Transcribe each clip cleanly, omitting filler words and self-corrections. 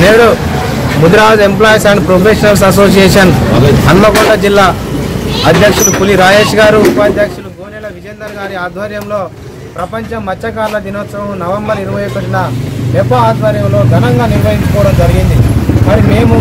నేడు Mudiraj employees and professionals association Hanamkonda జిల్లా అధ్యక్షులు పులి రాజేష్ గారు, ఉపాధ్యక్షులు గోనెల విజేందర్ గారి ఆధ్వర్యంలో ప్రపంచ మత్స్యకారుల దినోత్సవం నవంబర్ 21న మెపా ఆధ్వర్యంలో ఘనంగా నిర్వహించుకోవడం జరిగింది. మరి మేము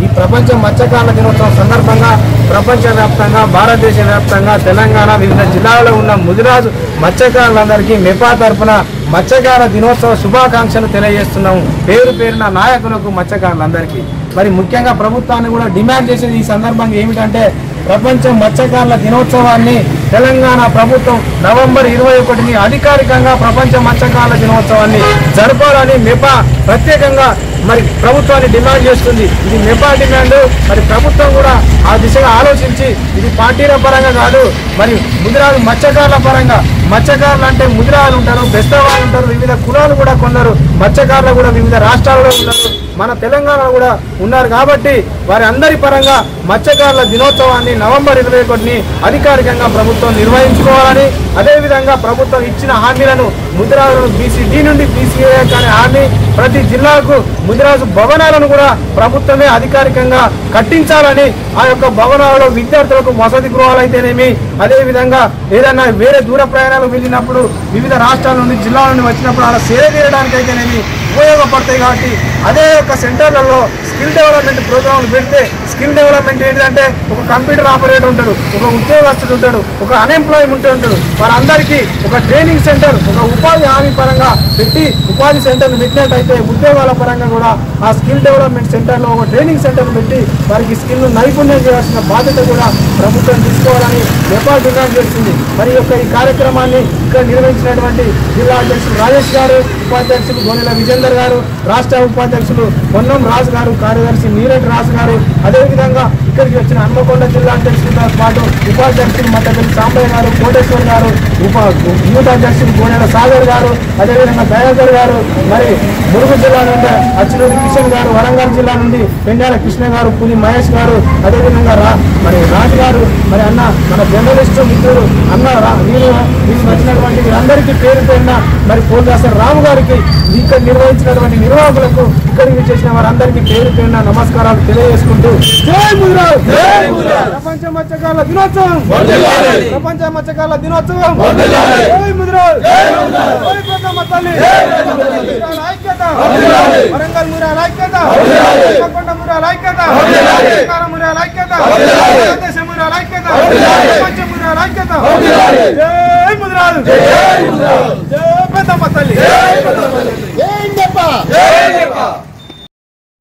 ఈ ప్రపంచ మత్స్యకారుల దినోత్సవం సందర్భంగా ప్రపంచవ్యాప్తంగా, భారతదేశ వ్యాప్తంగా, తెలంగాణ వివిధ జిల్లాలలో ఉన్న ముదిరాజు మత్స్యకారులందరికీ మెపా తరఫున మత్స్యకార దినోత్సవ శుభాకాంక్షలు తెలియజేస్తున్నాము. పేరు పేరున నాయకులకు, మత్స్యకారులందరికీ. మరి ముఖ్యంగా ప్రభుత్వాన్ని కూడా డిమాండ్ చేసేది ఈ సందర్భంగా ఏమిటంటే, ప్రపంచ మత్స్యకారుల దినోత్సవాన్ని తెలంగాణ ప్రభుత్వం నవంబర్ 21ని అధికారికంగా ప్రపంచ మత్స్యకారుల దినోత్సవాన్ని జరపాలని మెపా ప్రత్యేకంగా మరి ప్రభుత్వాన్ని డిమాండ్ చేస్తుంది. ఇది మెపా డిమాండ్. మరి ప్రభుత్వం కూడా ఆ దిశగా ఆలోచించి, ఇది పార్టీల పరంగా కాదు, మరి ముదిరాజు మత్స్యకారుల పరంగా, మత్స్యకారులు అంటే ముదిరాజులు ఉంటారు, బెస్తవాళ్ళు ఉంటారు, వివిధ కులాలు కూడా కొందరు మత్స్యకారులు కూడా వివిధ రాష్ట్రాల్లో ఉన్నారు, మన తెలంగాణలో కూడా ఉన్నారు. కాబట్టి వారి అందరి పరంగా మత్స్యకారుల దినోత్సవాన్ని నవంబర్ 21ని అధికారికంగా ప్రభుత్వం నిర్వహించుకోవాలని, అదేవిధంగా ప్రభుత్వం ఇచ్చిన హామీలను ముదిరాజులను BCD నుండి BCA అనే హామీ, ప్రతి జిల్లాకు ముదిరాజు భవనాలను కూడా ప్రభుత్వమే అధికారికంగా కట్టించాలని, ఆ యొక్క భవనాలలో విద్యార్థులకు వసతి గృహాలు అయితేనేమి, అదేవిధంగా ఏదైనా వేరే దూర ప్రయాణాలు వెళ్ళినప్పుడు వివిధ రాష్ట్రాల నుండి, జిల్లాల నుండి వచ్చినప్పుడు అలా సేవ తీయడానికి అయితేనేమి ఉపయోగపడతాయి. కాబట్టి అదే యొక్క సెంటర్లలో స్కిల్ డెవలప్మెంట్ ప్రోగ్రాంలు పెడితే, స్కిల్ డెవలప్మెంట్ ఏంటంటే ఒక కంప్యూటర్ ఆపరేటర్ ఉంటాడు, ఒక ఉద్యోగస్తుడు ఉంటాడు, ఒక అన్ఎంప్లాయ్మెంట్ ఉంటాడు, వారందరికీ ఒక ట్రైనింగ్ సెంటర్, ఒక ఉపాధి హామీ పరంగా పెట్టి ఉపాధి సెంటర్ను పెట్టినట్టయితే ఉద్యోగాల పరంగా కూడా ఆ స్కిల్ డెవలప్మెంట్ సెంటర్లో ఒక ట్రైనింగ్ సెంటర్ పెట్టి వారికి స్కిల్ను నైపుణ్యం చేయాల్సిన బాధ్యత కూడా ప్రభుత్వం తీసుకోవాలని మెపా డిమాండ్ చేస్తుంది. మరి ఈ కార్యక్రమాన్ని ఇక్కడ నిర్వహించినటువంటి జిల్లా అధ్యక్షులు రాజేష్ గారు, ఉపాధ్యక్షులు గోనెల విజేందర్ గారు, రాష్ట్ర ఉపాధ్యక్షులు పొన్నం రాజు గారు, కార్యదర్శి నీరెడ్డి రాజు గారు, అదేవిధంగా ఇక్కడికి వచ్చిన హన్మకొండ జిల్లా అధ్యక్షులతో పాటు ఉపాధ్యక్షులు మట్టపల్లి సాంబయ్య గారు, కోటేశ్వర్ గారు, యూత్ అధ్యక్షులు గోనెల సాగర్ గారు, అదేవిధంగా దయాకర్ గారు, మరి మురుగు జిల్లా నుండి అచ్చులూరి కిషన్ గారు, వరంగల్ జిల్లా నుండి పెండాల కృష్ణ గారు, పులి మహేష్ గారు, అదేవిధంగా మరి రాజు గారు, మరి అన్న మన జర్నలిస్టు మిత్రుడు అన్న వీరు వచ్చినటువంటి వీరందరికీ పేరు పేరున, మరి పోల్దాసర్ రాము గారికి, ఇక్కడ నిర్వహించినటువంటి నిర్వాహకులకు, ఇక్కడికి చేసిన వారందరికీ పేరు పేరున నమస్కారాలు తెలియజేసుకుంటూ, జై ముదిరాజ్, ప్రపంచ మత్స్యకారుల దినోత్సవం, ప్రపంచ మత్స్యకారుల దినోత్సవం, జై ముదిరాజ్, జై పెద్దమ్మ తల్లి, ఐక్యత, వరంగల్ ముదిరాజ్ ఐక్యత, హన్మకొండ ముదిరాజ్ ఐక్యత, తెలంగాణ ముదిరాజ్ ఐక్యత, భారతదేశ ముదిరాజ్ ఐక్యత, ప్రపంచ ముదిరాజ్ ఐక్యత, జై ముదిరాజ్, జై పెద్దమ్మ తల్లి, జై మెపా.